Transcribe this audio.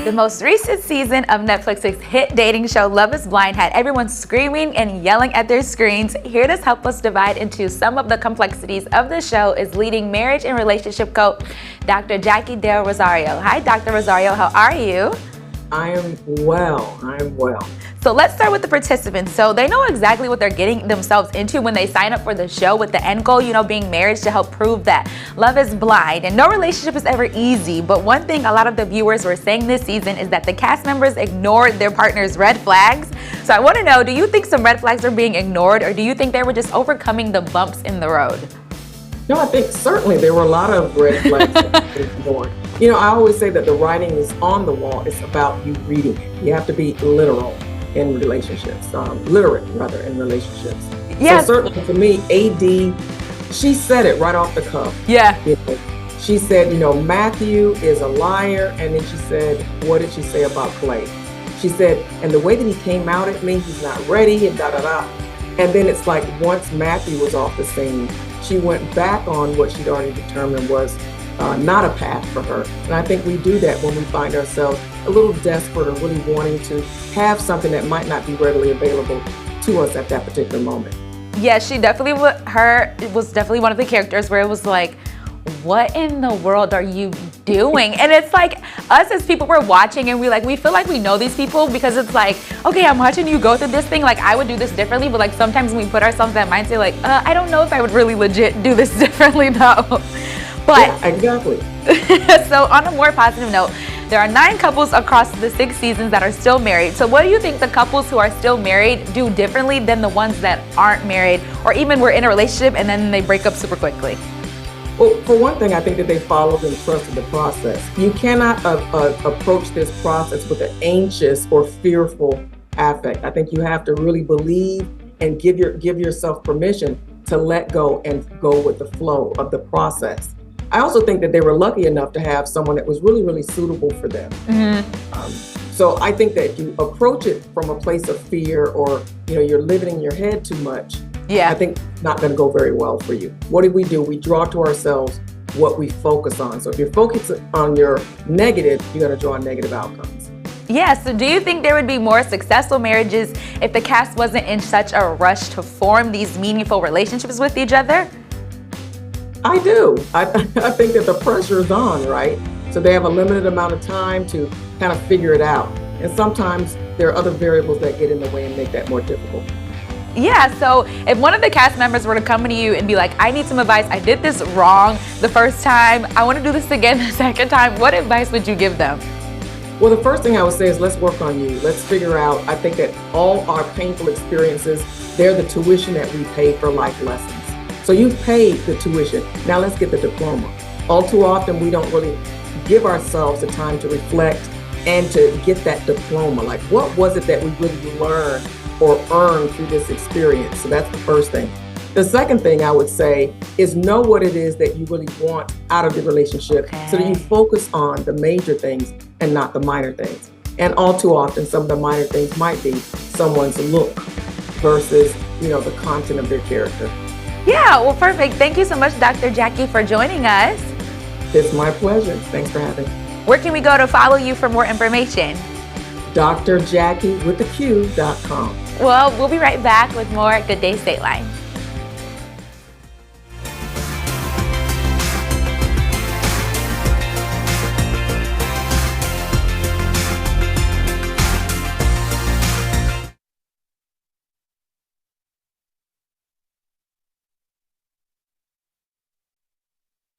The most recent season of Netflix's hit dating show Love is Blind had everyone screaming and yelling at their screens. Here to help us divide into some of the complexities of the show is leading marriage and relationship coach, Dr. Jacquie Del Rosario. Hi, Dr. Rosario. How are you? I am well. So let's start with the participants. So they know exactly what they're getting themselves into when they sign up for the show, with the end goal, being marriage, to help prove that love is blind. And no relationship is ever easy. But one thing a lot of the viewers were saying this season is that the cast members ignored their partner's red flags. So I want to know, do you think some red flags are being ignored, or do you think they were just overcoming the bumps in the road? No, I think certainly there were a lot of red flags that were ignored. I always say that the writing is on the wall. It's about you reading it. You have to be literal in relationships, literate rather in relationships. Yes. So certainly for me, AD, she said it right off the cuff. Yeah. She said, Matthew is a liar. And then she said, what did she say about Clay? She said, and the way that he came out at me, he's not ready and da-da-da. And then it's like once Matthew was off the scene, she went back on what she'd already determined was not a path for her. And I think we do that when we find ourselves a little desperate or really wanting to have something that might not be readily available to us at that particular moment. Yeah, she definitely, it was definitely one of the characters where it was like, what in the world are you doing? And it's like, us as people, we're watching and we feel like we know these people, because it's like, okay, I'm watching you go through this thing, like I would do this differently, but like sometimes when we put ourselves in that mindset, like, I don't know if I would really legit do this differently though. But yeah, exactly. So on a more positive note, there are 9 couples across the 6 seasons that are still married. So what do you think the couples who are still married do differently than the ones that aren't married, or even were in a relationship and then they break up super quickly? Well, for one thing, I think that they followed and trusted the process. You cannot approach this process with an anxious or fearful affect. I think you have to really believe and give yourself permission to let go and go with the flow of the process. I also think that they were lucky enough to have someone that was really, really suitable for them. Mm-hmm. So I think that if you approach it from a place of fear, or you're living in your head too much, I think it's not going to go very well for you. What do? We draw to ourselves what we focus on. So if you're focused on your negative, you're going to draw negative outcomes. Yeah, so do you think there would be more successful marriages if the cast wasn't in such a rush to form these meaningful relationships with each other? I do. I think that the pressure is on, right? So they have a limited amount of time to kind of figure it out. And sometimes there are other variables that get in the way and make that more difficult. Yeah, so if one of the cast members were to come to you and be like, I need some advice, I did this wrong the first time, I want to do this again the second time, what advice would you give them? Well, the first thing I would say is let's work on you. Let's figure out, I think that all our painful experiences, they're the tuition that we pay for life lessons. So you've paid the tuition, now let's get the diploma. All too often, we don't really give ourselves the time to reflect and to get that diploma. Like, what was it that we really learned or earned through this experience? So that's the first thing. The second thing I would say is know what it is that you really want out of the relationship, so that you focus on the major things and not the minor things. And all too often, some of the minor things might be someone's look versus, the content of their character. Yeah, well, perfect. Thank you so much, Dr. Jacquie, for joining us. It's my pleasure. Thanks for having me. Where can we go to follow you for more information? drjackie.com. Well, we'll be right back with more Good Day Stateline.